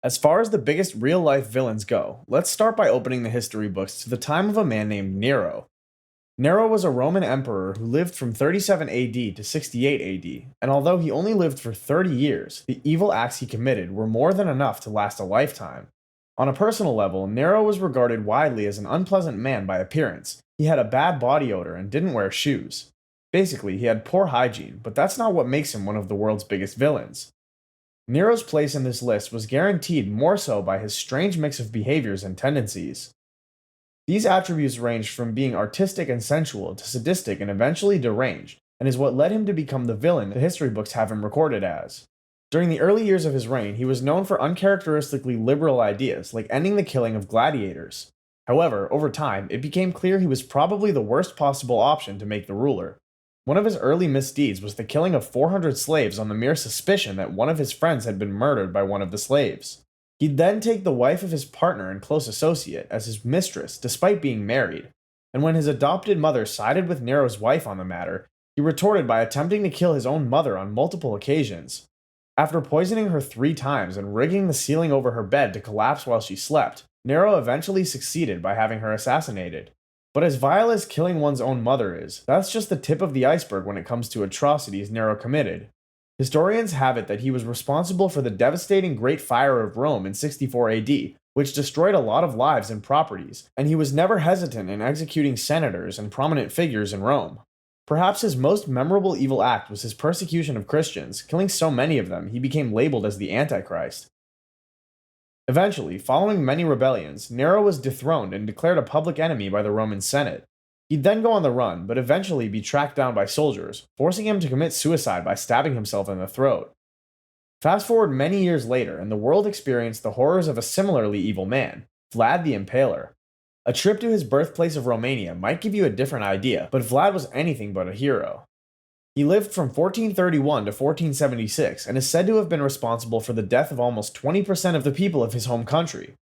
As far as the biggest real life villains go, let's start by opening the history books to the time of a man named Nero. Nero was a Roman emperor who lived from 37 AD to 68 AD, and although he only lived for 30 years, the evil acts he committed were more than enough to last a lifetime. On a personal level, Nero was regarded widely as an unpleasant man by appearance. He had a bad body odor and didn't wear shoes. Basically, he had poor hygiene, but that's not what makes him one of the world's biggest villains. Nero's place in this list was guaranteed more so by his strange mix of behaviors and tendencies. These attributes ranged from being artistic and sensual to sadistic and eventually deranged, and is what led him to become the villain the history books have him recorded as. During the early years of his reign, he was known for uncharacteristically liberal ideas, like ending the killing of gladiators. However, over time, it became clear he was probably the worst possible option to make the ruler. One of his early misdeeds was the killing of 400 slaves on the mere suspicion that one of his friends had been murdered by one of the slaves. He'd then take the wife of his partner and close associate as his mistress, despite being married. And when his adopted mother sided with Nero's wife on the matter, he retorted by attempting to kill his own mother on multiple occasions. After poisoning her 3 times and rigging the ceiling over her bed to collapse while she slept, Nero eventually succeeded by having her assassinated. But as vile as killing one's own mother is, that's just the tip of the iceberg when it comes to atrocities Nero committed. Historians have it that he was responsible for the devastating Great Fire of Rome in 64 AD, which destroyed a lot of lives and properties, and he was never hesitant in executing senators and prominent figures in Rome. Perhaps his most memorable evil act was his persecution of Christians, killing so many of them he became labeled as the Antichrist. Eventually, following many rebellions, Nero was dethroned and declared a public enemy by the Roman Senate. He'd then go on the run, but eventually be tracked down by soldiers, forcing him to commit suicide by stabbing himself in the throat. Fast forward many years later, and the world experienced the horrors of a similarly evil man, Vlad the Impaler. A trip to his birthplace of Romania might give you a different idea, but Vlad was anything but a hero. He lived from 1431 to 1476 and is said to have been responsible for the death of almost 20% of the people of his home country.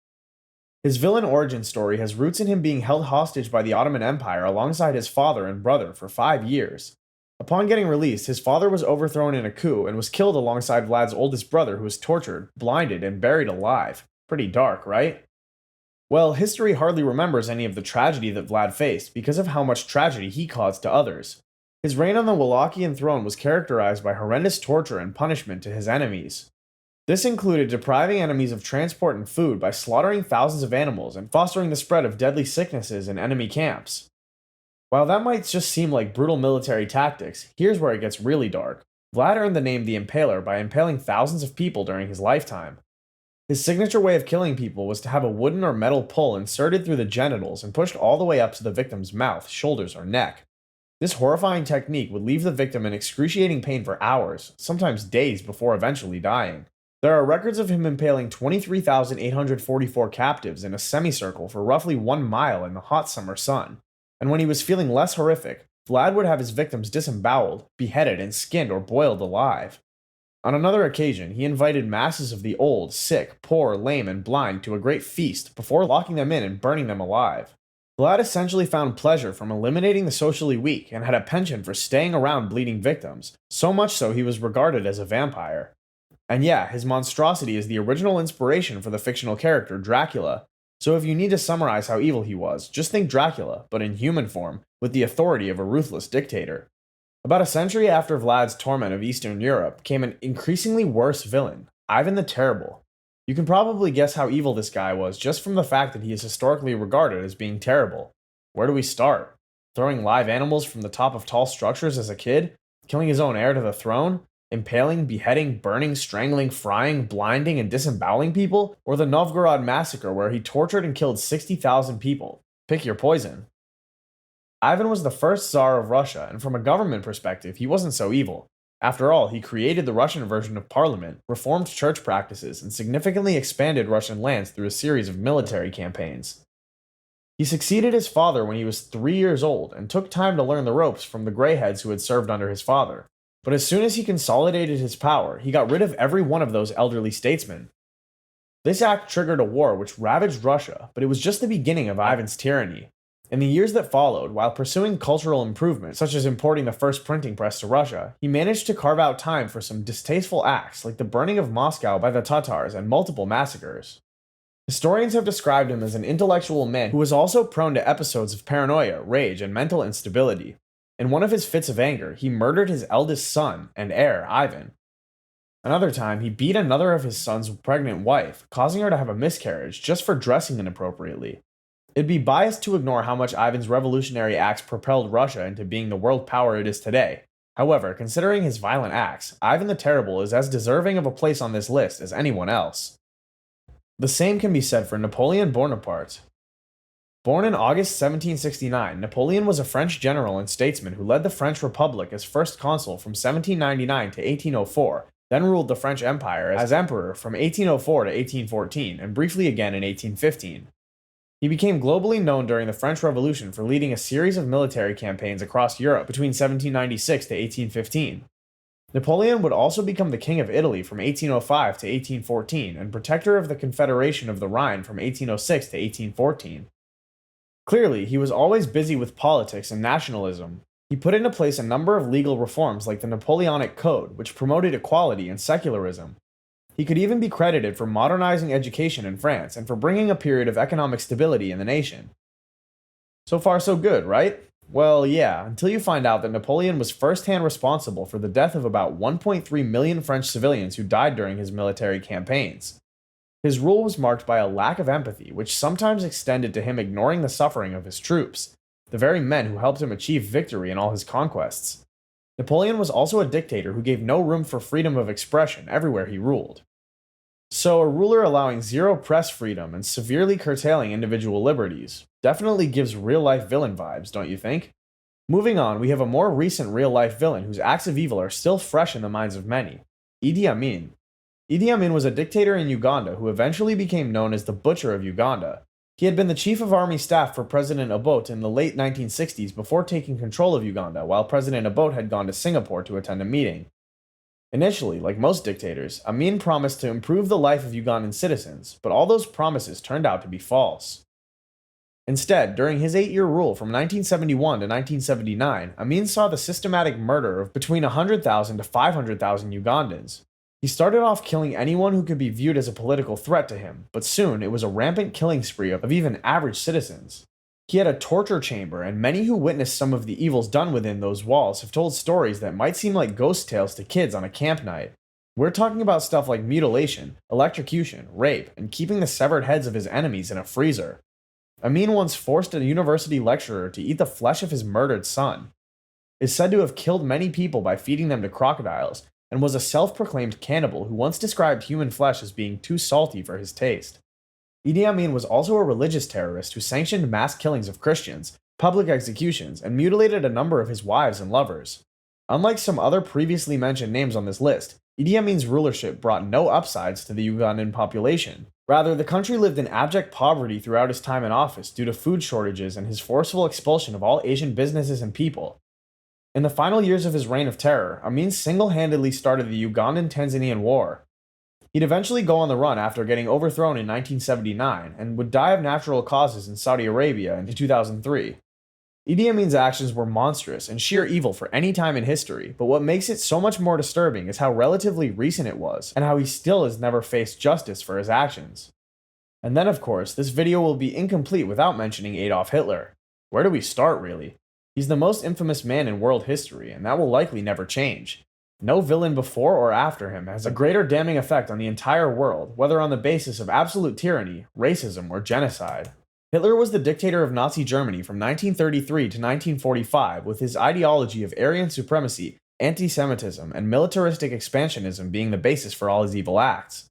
His villain origin story has roots in him being held hostage by the Ottoman Empire alongside his father and brother for 5 years. Upon getting released, his father was overthrown in a coup and was killed alongside Vlad's oldest brother, who was tortured, blinded, and buried alive. Pretty dark, right? Well, history hardly remembers any of the tragedy that Vlad faced because of how much tragedy he caused to others. His reign on the Wallachian throne was characterized by horrendous torture and punishment to his enemies. This included depriving enemies of transport and food by slaughtering thousands of animals and fostering the spread of deadly sicknesses in enemy camps. While that might just seem like brutal military tactics, here's where it gets really dark. Vlad earned the name the Impaler by impaling thousands of people during his lifetime. His signature way of killing people was to have a wooden or metal pole inserted through the genitals and pushed all the way up to the victim's mouth, shoulders, or neck. This horrifying technique would leave the victim in excruciating pain for hours, sometimes days, before eventually dying. There are records of him impaling 23,844 captives in a semicircle for roughly 1 mile in the hot summer sun. And when he was feeling less horrific, Vlad would have his victims disemboweled, beheaded, and skinned or boiled alive. On another occasion, he invited masses of the old, sick, poor, lame, and blind to a great feast before locking them in and burning them alive. Vlad essentially found pleasure from eliminating the socially weak and had a penchant for staying around bleeding victims, so much so he was regarded as a vampire. And yeah, his monstrosity is the original inspiration for the fictional character Dracula, so if you need to summarize how evil he was, just think Dracula, but in human form, with the authority of a ruthless dictator. About a century after Vlad's torment of Eastern Europe came an increasingly worse villain, Ivan the Terrible. You can probably guess how evil this guy was just from the fact that he is historically regarded as being terrible. Where do we start? Throwing live animals from the top of tall structures as a kid? Killing his own heir to the throne? Impaling, beheading, burning, strangling, frying, blinding, and disemboweling people? Or the Novgorod massacre where he tortured and killed 60,000 people? Pick your poison. Ivan was the first Tsar of Russia, and from a government perspective, he wasn't so evil. After all, he created the Russian version of parliament, reformed church practices, and significantly expanded Russian lands through a series of military campaigns. He succeeded his father when he was 3 years old, and took time to learn the ropes from the greyheads who had served under his father. But as soon as he consolidated his power, he got rid of every one of those elderly statesmen. This act triggered a war which ravaged Russia, but it was just the beginning of Ivan's tyranny. In the years that followed, while pursuing cultural improvements, such as importing the first printing press to Russia, he managed to carve out time for some distasteful acts like the burning of Moscow by the Tatars and multiple massacres. Historians have described him as an intellectual man who was also prone to episodes of paranoia, rage, and mental instability. In one of his fits of anger, he murdered his eldest son and heir, Ivan. Another time, he beat another of his son's pregnant wife, causing her to have a miscarriage just for dressing inappropriately. It'd be biased to ignore how much Ivan's revolutionary acts propelled Russia into being the world power it is today. However, considering his violent acts, Ivan the Terrible is as deserving of a place on this list as anyone else. The same can be said for Napoleon Bonaparte. Born in August 1769, Napoleon was a French general and statesman who led the French Republic as first consul from 1799 to 1804, then ruled the French Empire as emperor from 1804 to 1814, and briefly again in 1815. He became globally known during the French Revolution for leading a series of military campaigns across Europe between 1796 to 1815. Napoleon would also become the King of Italy from 1805 to 1814 and Protector of the Confederation of the Rhine from 1806 to 1814. Clearly, he was always busy with politics and nationalism. He put into place a number of legal reforms like the Napoleonic Code, which promoted equality and secularism. He could even be credited for modernizing education in France and for bringing a period of economic stability in the nation. So far, so good, right? Well, yeah, until you find out that Napoleon was first-hand responsible for the death of about 1.3 million French civilians who died during his military campaigns. His rule was marked by a lack of empathy, which sometimes extended to him ignoring the suffering of his troops, the very men who helped him achieve victory in all his conquests. Napoleon was also a dictator who gave no room for freedom of expression everywhere he ruled. So, a ruler allowing zero press freedom and severely curtailing individual liberties definitely gives real-life villain vibes, don't you think? Moving on, we have a more recent real-life villain whose acts of evil are still fresh in the minds of many: Idi Amin. Idi Amin was a dictator in Uganda who eventually became known as the Butcher of Uganda. He had been the chief of army staff for President Obote in the late 1960s before taking control of Uganda, while President Obote had gone to Singapore to attend a meeting. Initially, like most dictators, Amin promised to improve the life of Ugandan citizens, but all those promises turned out to be false. Instead, during his 8-year rule from 1971 to 1979, Amin saw the systematic murder of between 100,000 to 500,000 Ugandans. He started off killing anyone who could be viewed as a political threat to him, but soon it was a rampant killing spree of even average citizens. He had a torture chamber, and many who witnessed some of the evils done within those walls have told stories that might seem like ghost tales to kids on a camp night. We're talking about stuff like mutilation, electrocution, rape, and keeping the severed heads of his enemies in a freezer. Amin once forced a university lecturer to eat the flesh of his murdered son. Is said to have killed many people by feeding them to crocodiles, and was a self-proclaimed cannibal who once described human flesh as being too salty for his taste. Idi Amin was also a religious terrorist who sanctioned mass killings of Christians, public executions, and mutilated a number of his wives and lovers. Unlike some other previously mentioned names on this list, Idi Amin's rulership brought no upsides to the Ugandan population. Rather, the country lived in abject poverty throughout his time in office due to food shortages and his forceful expulsion of all Asian businesses and people. In the final years of his reign of terror, Amin single-handedly started the Ugandan-Tanzanian War. He'd eventually go on the run after getting overthrown in 1979, and would die of natural causes in Saudi Arabia in 2003. Idi Amin's actions were monstrous and sheer evil for any time in history, but what makes it so much more disturbing is how relatively recent it was, and how he still has never faced justice for his actions. And then, of course, this video will be incomplete without mentioning Adolf Hitler. Where do we start, really? He's the most infamous man in world history, and that will likely never change. No villain before or after him has a greater damning effect on the entire world, whether on the basis of absolute tyranny, racism, or genocide. Hitler was the dictator of Nazi Germany from 1933 to 1945, with his ideology of Aryan supremacy, anti-Semitism, and militaristic expansionism being the basis for all his evil acts.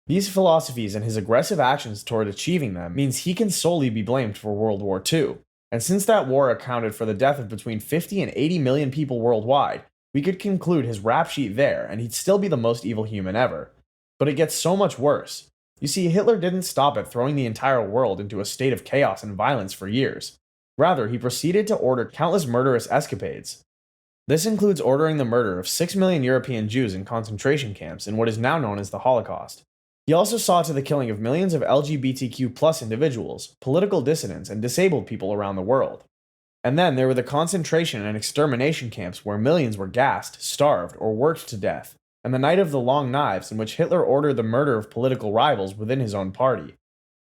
These philosophies and his aggressive actions toward achieving them means he can solely be blamed for World War II, and since that war accounted for the death of between 50 and 80 million people worldwide, we could conclude his rap sheet there, and he'd still be the most evil human ever. But it gets so much worse. You see, Hitler didn't stop at throwing the entire world into a state of chaos and violence for years. Rather, he proceeded to order countless murderous escapades. This includes ordering the murder of 6 million European Jews in concentration camps in what is now known as the Holocaust. He He also saw to the killing of millions of LGBTQ individuals, political dissidents, and disabled people around the world. And then there were the concentration and extermination camps where millions were gassed, starved, or worked to death, and the Night of the Long Knives, in which Hitler ordered the murder of political rivals within his own party.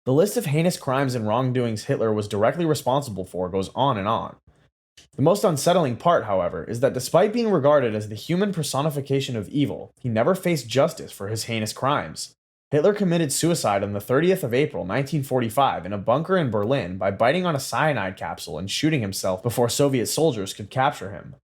The list of heinous crimes and wrongdoings Hitler was directly responsible for goes on and on. The most unsettling part, however, is that despite being regarded as the human personification of evil, he never faced justice for his heinous crimes. Hitler committed suicide on the 30th of April 1945 in a bunker in Berlin by biting on a cyanide capsule and shooting himself before Soviet soldiers could capture him.